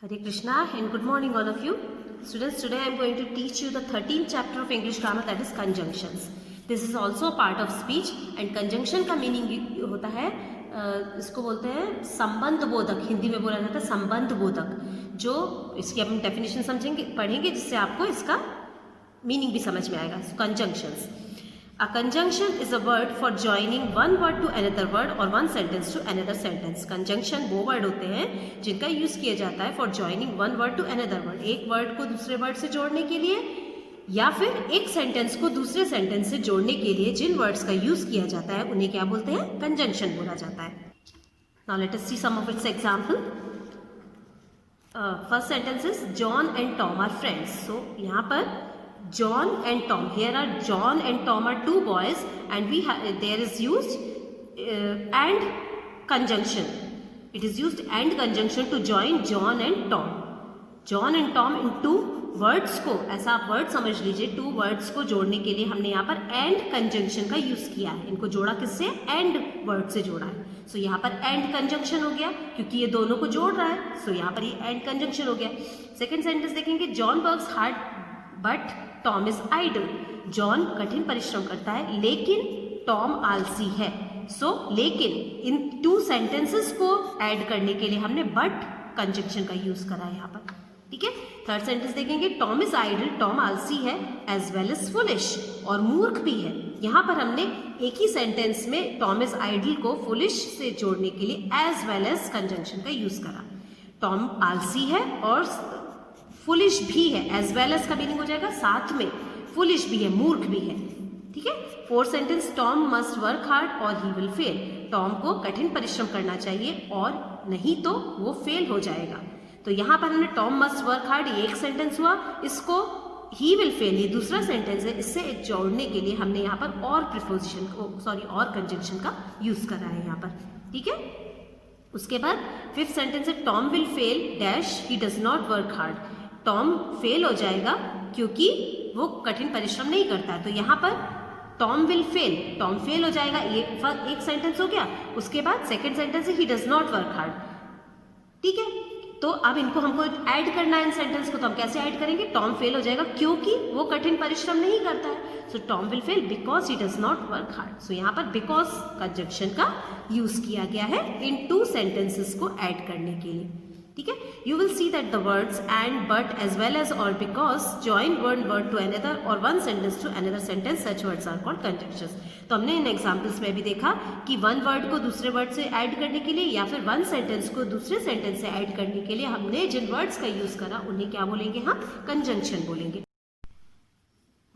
Hare Krishna and good morning all of you. Students, today I am going to teach you the 13th chapter of English grammar, that is conjunctions. This is also a part of speech and conjunction का meaning होता है इसको बोलते हैं संबंध बोधक, हिंदी में बोला जाता है संबंध बोधक, जो इसकी हम डेफिनेशन समझेंगे पढ़ेंगे जिससे आपको इसका मीनिंग भी समझ में आएगा. Conjunctions. A conjunction is a word for joining one word to another word or one sentence to another sentence. Conjunction वो word होते हैं जिनका यूज किया जाता है for joining one word to another word. एक word को दूसरे word से जोड़ने के लिए या फिर एक sentence को दूसरे sentence से जोड़ने के लिए जिन words का यूज किया जाता है उन्हें क्या बोलते हैं? Conjunction बोला जाता है. Now let us see some of its example. First sentence is John and Tom are friends. So यहाँ पर John and Tom. Here are John and Tom are two boys, and there is used and conjunction. It is used and conjunction to join John and Tom. John and Tom in two words को, ऐसा आप word समझ लीजिए, two words को जोड़ने के लिए हमने यहाँ पर and conjunction का यूज किया है. इनको जोड़ा किससे? and word से जोड़ा है. So यहाँ पर and conjunction हो गया क्योंकि ये दोनों को जोड़ रहा है. So यहाँ पर ये and conjunction हो गया. Second sentence देखेंगे John works hard but Tom is idle. John कठिन परिश्रम करता है लेकिन टॉम आलसी है. सो लेकिन इन टू सेंटेंसेस को ऐड करने के लिए हमने बट कंजंक्शन का यूज करा है यहाँ पर. ठीक है. थर्ड सेंटेंस देखेंगे टॉम इज आइडल, टॉम आलसी है, एज वेल एज फुलिश, और मूर्ख भी है. यहाँ पर हमने एक ही सेंटेंस में टॉम इज आइडल को फुलिश से जोड़ने के लिए एज वेल एज कंजंक्शन का यूज करा. टॉम आलसी है और फुलिश भी है. एज वेल एज का मीनिंग हो जाएगा साथ में फुलिश भी है, मूर्ख भी है. ठीक है. Fourth sentence Tom must work hard और ही विल फेल. टॉम को कठिन परिश्रम करना चाहिए और नहीं तो वो फेल हो जाएगा. तो यहाँ पर हमने टॉम मस्ट वर्क हार्ड, ये एक सेंटेंस हुआ. इसको ही विल फेल, ये दूसरा सेंटेंस है. इससे जोड़ने के लिए हमने यहाँ पर और प्रीपोजिशन और कंजंक्शन का यूज करा है यहाँ पर. ठीक है. उसके बाद फिफ्थ सेंटेंस है Tom will fail dash he does not work hard. Tom fail हो जाएगा क्योंकि वो कठिन परिश्रम नहीं करता है. तो यहाँ पर Tom will fail, Tom fail हो जाएगा, ये एक सेंटेंस हो गया. उसके बाद सेकंड सेंटेंस है he does not work hard. ठीक है. तो अब इनको हमको ऐड करना है इन सेंटेंस को. तो हम कैसे ऐड करेंगे? टॉम फेल हो जाएगा क्योंकि वो कठिन परिश्रम नहीं करता है. So Tom will fail because he does not work hard. So यहाँ पर बिकॉज कंजंक्शन का यूज किया गया है इन टू सेंटेंसेस को ऐड करने के लिए. ठीक है. You will see that the words and but as well as or because join one word to another or one sentence to another sentence, such words are called conjunctions. तो हमने इन examples में भी देखा कि वन वर्ड को दूसरे word से add करने के लिए या फिर वन सेंटेंस को दूसरे सेंटेंस से ऐड करने के लिए हमने जिन वर्ड्स का यूज करा उन्हें क्या बोलेंगे? हम कंजंक्शन बोलेंगे.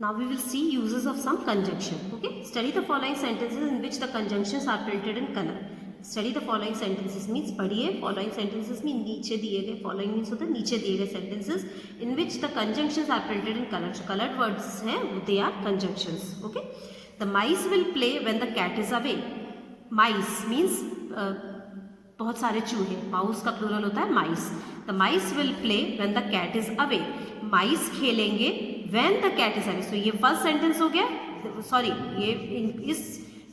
Now we will see uses of some conjunction. Okay, study the following sentences in which the conjunctions are printed in color. Study the following sentences means पढ़िए. Following sentences में नीचे दिए गए, following means होता है नीचे दिए गए sentences in which the conjunctions are printed in color. जो colored words हैं they are conjunctions. Okay, the mice will play when the cat is away. Mice means बहुत सारे चूहे. माउस का प्लूरल होता है mice. The mice will play when the cat is away. माइस खेलेंगे when the cat is away. So ये first sentence हो गया. सॉरी, ये इस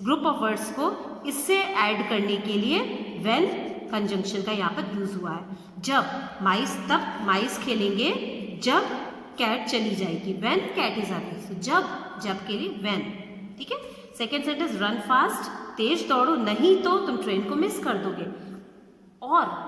ग्रुप ऑफ वर्ड्स को इससे ऐड करने के लिए when कंजंक्शन का यहाँ पर यूज हुआ है. जब माइस, तब माइस खेलेंगे जब कैट चली जाएगी. when cat is away. So जब के लिए when. ठीक है. सेकेंड सेंटेंस रन फास्ट, तेज दौड़ो नहीं तो तुम ट्रेन को मिस कर दोगे. और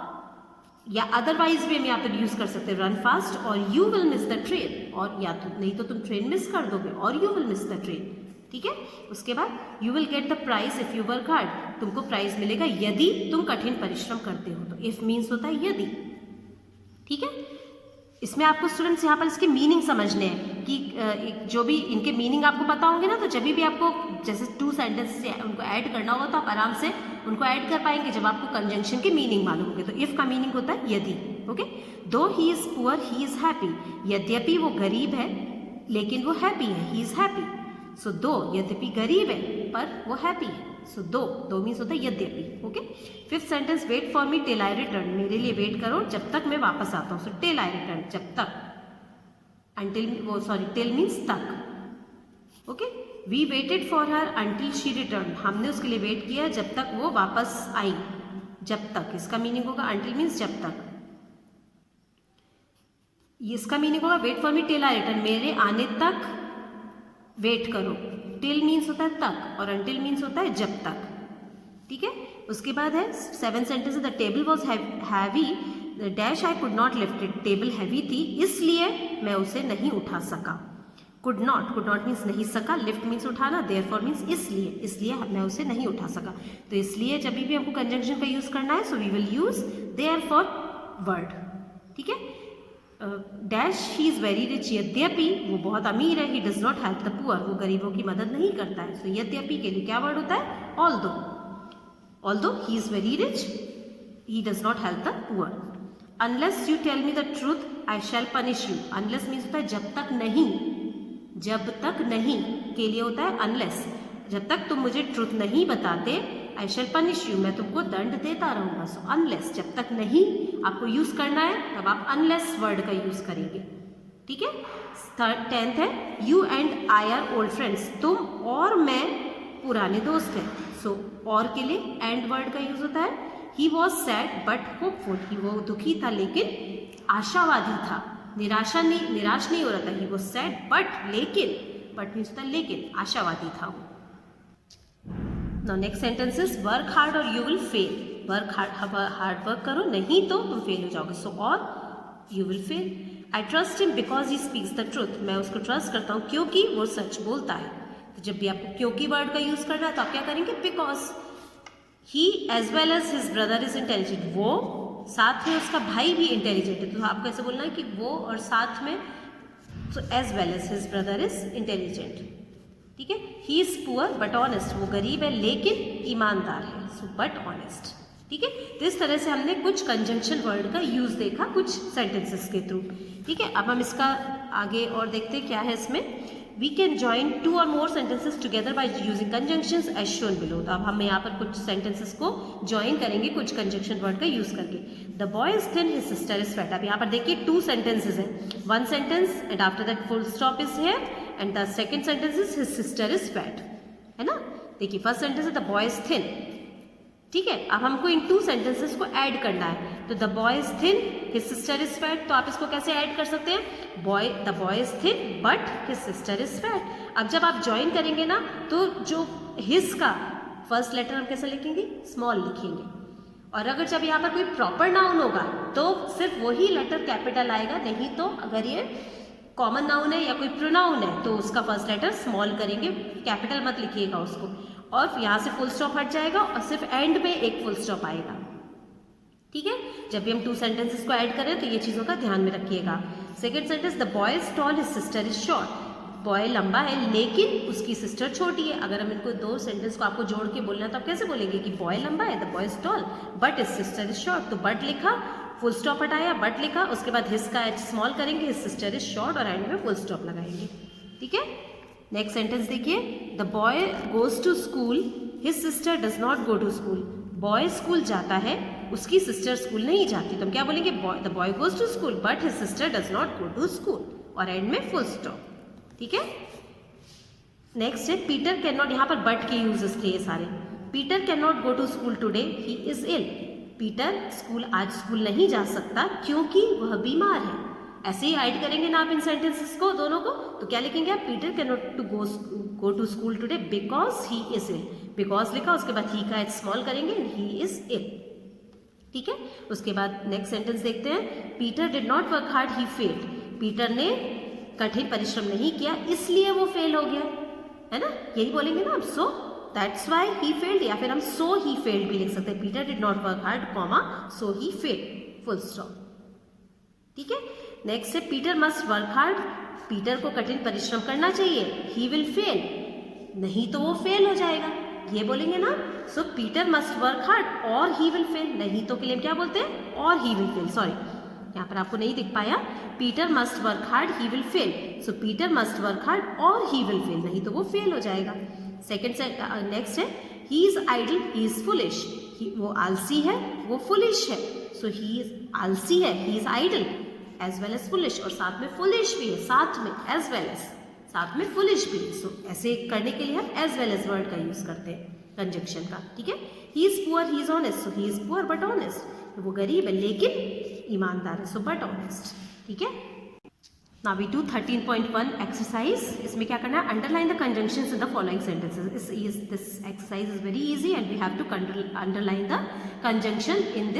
या अदरवाइज भी हम यहाँ पर यूज कर सकते हैं रन फास्ट और you will miss the train, और या तो नहीं तो तुम ट्रेन मिस कर दोगे और you will miss the train. ठीक है. उसके बाद you will get the prize if you work hard. तुमको प्राइज मिलेगा यदि तुम कठिन परिश्रम करते हो. तो इफ मीन्स होता है यदि. ठीक है. इसमें आपको स्टूडेंट्स यहाँ पर इसके मीनिंग समझने हैं कि जो भी इनके मीनिंग आपको पता होंगे ना, तो जब भी आपको जैसे टू सेंटेंस से उनको ऐड करना होगा तो आप आराम से उनको ऐड कर पाएंगे जब आपको कंजंक्शन के मीनिंग मालूम होंगे. तो इफ का मीनिंग होता है यदि. ओके. दो ही is poor he is happy. यद्यपि वो गरीब है लेकिन वो हैप्पी है. He is happy. सो दो, यद्यपि गरीब है पर वो हैप्पी है. सो दो मीन्स होता है यद्यपि. Okay. Fifth sentence wait for me till I return. मेरे लिए वेट करो जब तक मैं वापस आता हूँ. सो टिल आई रिटर्न, जब तक. टिल मीन्स तक. Okay. We waited for her until she return. हमने उसके लिए वेट किया जब तक वो वापस आई. जब तक, इसका मीनिंग होगा अंटिल मीन्स जब तक. इसका मीनिंग होगा wait for me till I return, मेरे आने तक वेट करो। टिल मीन्स होता है तक और अनटिल मीन्स होता है जब तक, ठीक है। उसके बाद है 7 sentence, the table was heavy dash I could not lift it, table heavy थी इसलिए मैं उसे नहीं उठा सका। कुड नॉट मीन्स नहीं सका, लिफ्ट मीन्स उठाना, देयरफॉर मीन्स इसलिए मैं उसे नहीं उठा सका। तो इसलिए जब भी हमको कंजंक्शन का यूज करना है, so we will use therefore word, ठीक है। Dash he is very rich, यद्यपि वो बहुत अमीर है, he does not help the poor, वो गरीबों की मदद नहीं करता है। तो यद्यपि के लिए क्या वर्ड होता है, although he is very rich he does not help the poor. Unless you tell me the truth I shall punish you, unless means होता है जब तक नहीं के लिए होता है अनलेस, जब तक तुम मुझे ट्रूथ नहीं बताते, आई शैल पनिश यू, मैं तुमको दंड देता रहूंगा। सो अनलेस, जब तक नहीं आपको यूज करना है तब आप अनलेस वर्ड का यूज करेंगे, ठीक है। 10th है you and I R old friends, तुम और मैं पुराने दोस्त हैं। सो और के लिए एंड वर्ड का यूज होता है। ही वॉज सैड बट होपफुल, वो दुखी था लेकिन आशावादी था, निराश नहीं हो रहा था। He was sad but means होता है लेकिन, आशावादी था वो। Now next sentence is work hard or you will fail, work hard work करो नहीं तो तुम फेल हो जाओगे। So or you will fail. I trust him because he speaks the truth, मैं उसको ट्रस्ट करता हूँ क्योंकि वो सच बोलता है। तो जब भी आपको क्योंकि वर्ड का यूज करना है तो आप क्या करेंगे, because he as well as his brother is intelligent, वो साथ में उसका भाई भी इंटेलिजेंट है। तो आपको ऐसे बोलना है कि वो और साथ में, so as well as his brother is intelligent, ठीक है। He is poor but honest, वो गरीब है लेकिन ईमानदार है। सो बट ऑनेस्ट, ठीक है। तो इस तरह से हमने कुछ कंजंक्शन वर्ड का यूज देखा कुछ सेंटेंसेस के थ्रू, ठीक है। अब हम इसका आगे और देखते हैं क्या है इसमें। We can join 2 or more sentences together by using conjunctions as shown below। तो अब हम यहाँ पर कुछ सेंटेंसेस को ज्वाइन करेंगे कुछ कंजंक्शन वर्ड का यूज करके। The boy is thin his sister is fat, अब यहाँ पर देखिए 2 सेंटेंसेस हैं, 1 sentence and after that full stop is here and the second sentence is his sister is fat, है ना। देखिए फर्स्ट सेंटेंस है द बॉय इज थिन, ठीक है। अब हमको इन 2 सेंटेंसेस को ऐड करना है। तो the boy is thin his sister is fat, तो आप इसको कैसे ऐड कर सकते हैं, the boy is thin but his sister is fat. अब जब आप ज्वाइन करेंगे ना तो जो हिज का फर्स्ट लेटर हम कैसे लिखेंगे, स्मॉल लिखेंगे। और अगर जब यहाँ पर कोई प्रॉपर नाउन होगा तो सिर्फ वही लेटर कैपिटल आएगा, नहीं तो अगर ये कॉमन नाउन है या कोई प्रोनाउन है तो उसका फर्स्ट लेटर स्मॉल करेंगे, कैपिटल मत लिखिएगा उसको। और यहाँ से फुल स्टॉप हट जाएगा और सिर्फ एंड में एक फुल स्टॉप आएगा, ठीक है। जब भी हम 2 सेंटेंसेस को ऐड करें तो ये चीज़ों का ध्यान में रखिएगा। Second sentence the boy is toll his sister is short, boy लंबा है लेकिन उसकी सिस्टर छोटी है। अगर हम इनको 2 सेंटेंस को आपको जोड़ के बोलना है तो आप कैसे बोलेंगे कि बॉय लंबा है, the boy is tall but his sister is short. तो बट लिखा, फुल स्टॉप हटाया, बट लिखा, उसके बाद हिज का एच स्मॉल करेंगे, हिज सिस्टर इज शॉर्ट और एंड में फुल स्टॉप लगाएंगे, ठीक है। नेक्स्ट सेंटेंस देखिए the boy goes to school his sister does not go to school, boy school जाता है उसकी सिस्टर स्कूल नहीं जाती। तो हम क्या बोलेंगे, the boy goes to school but his sister does not go to school और एंड में फुल स्टॉप, ठीक है। नेक्स्ट है पीटर कैन नॉट, यहाँ पर बट के यूजेस थे ये सारे। Peter can not go to school today he is ill, Peter आज स्कूल नहीं जा सकता क्योंकि वह बीमार है। ऐसे ही ऐड करेंगे ना आप इन सेंटेंसेस को दोनों को, तो क्या लिखेंगे आप, Peter can not to go to school today because he is ill, because लिखा, उसके बाद ही का एच स्मॉल करेंगे, ही इज इल, ठीक है। उसके बाद नेक्स्ट सेंटेंस देखते हैं Peter did not work hard he failed, Peter ने कठिन परिश्रम नहीं किया इसलिए वो फेल हो गया, है ना। यही बोलेंगे ना आप, so that's why he failed, या फिर हम सो ही फेल्ड भी लिख सकते हैं, Peter did not work hard comma so he failed full stop, ठीक है। नेक्स्ट है Peter must work hard, Peter को कठिन परिश्रम करना चाहिए, ही विल फेल, नहीं तो वो फेल हो जाएगा, ये बोलेंगे ना। सो पीटर मस्ट वर्क हार्ड और ही विल फेल, नहीं तो के लिए क्या बोलते हैं, और ही विल फेल, सॉरी यहाँ पर आपको नहीं दिख पाया, Peter must work hard he will fail, so Peter must work hard और ही विल फेल, नहीं तो वो फेल हो जाएगा। सेकंड नेक्स्ट है he is idle he is foolish, वो आलसी है वो फुलिश है, सो ही इज आलसी है, he is idle as well as foolish, और साथ में फुलिश भी है, साथ में एज वेल एज, साथ में फुलिश भी है। सो ऐसे करने के लिए हम एज वेल एज वर्ड का यूज करते हैं कंजंक्शन का, ठीक है। He is poor he is honest, so he is poor but honest, वो गरीब है लेकिन ईमानदार है, सो बट ऑनेस्ट, ठीक है। Now we do 13.1 exercise. इसमें क्या करना है? Underline the conjunctions in the following sentences. This exercise is very easy and we have to underline the conjunctions in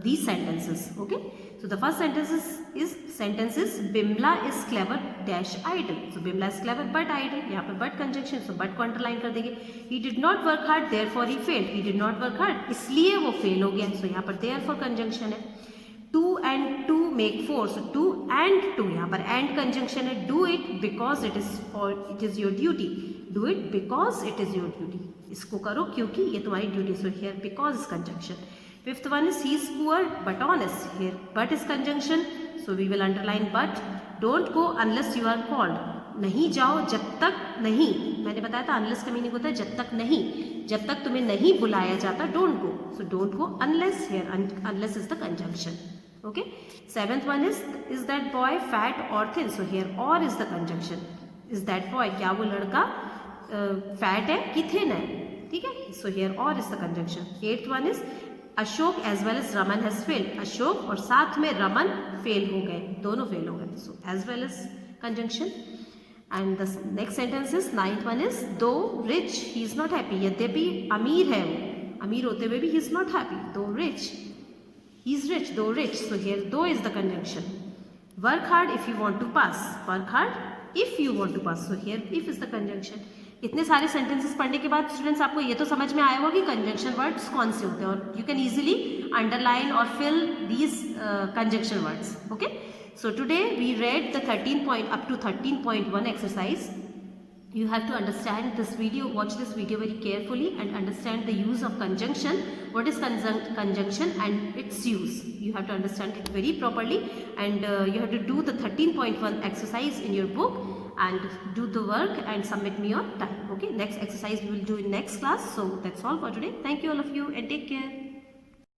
these sentences. Okay. So the first sentence is Bimla is clever dash idle. So Bimla is clever but idle. यहाँ पे but conjunction, so but को underline कर देंगे. He did not work hard, therefore he failed. He did not work hard, इसलिए वो fail हो गया. So यहाँ पर therefore conjunction है. 2 and 2 make 4. So 2 and 2, यहाँ पर and conjunction है. Do it because it is your duty. Do it because it is your duty. इसको करो क्योंकि ये तुम्हारी duty. So here because is conjunction. Fifth one is he is poor but honest. Here but is conjunction. So we will underline but. Don't go unless you are called. नहीं जाओ जब तक नहीं, मैंने बताया था unless का मीनिंग होता है जब तक नहीं, जब तक तुम्हें नहीं बुलाया जाता. Don't go. So don't go unless. Here unless is the conjunction. Okay. Seventh one is that boy fat or thin. So here or is the conjunction. Is that boy, क्या वो लड़का fat है कि thin है, ठीक है. So here or is the conjunction. Eighth one is Ashok as well as Raman has failed. Ashok और साथ में Raman fail हो गए, दोनों fail हो गए. So as well as conjunction. And the next sentence is ninth one is though rich he is not happy. यद्यपि अमीर है वो, अमीर होते हुए भी he is not happy. Though rich, he is rich, though rich. So here though is the conjunction. Work hard if you want to pass. Work hard if you want to pass. So here if is the conjunction. इतने सारे sentences पढ़ने के बाद students आपको ये तो समझ में आया होगा कि conjunction words कौन से होते हैं, और you can easily underline or fill these conjunction words. Okay. So today we read the 13.1 exercise. You have to understand this video, watch this video very carefully and understand the use of conjunction. What is conjunction and its use? You have to understand it very properly, and you have to do the 13.1 exercise in your book and do the work and submit me on time. Okay, next exercise we will do in next class. So that's all for today. Thank you all of you and take care.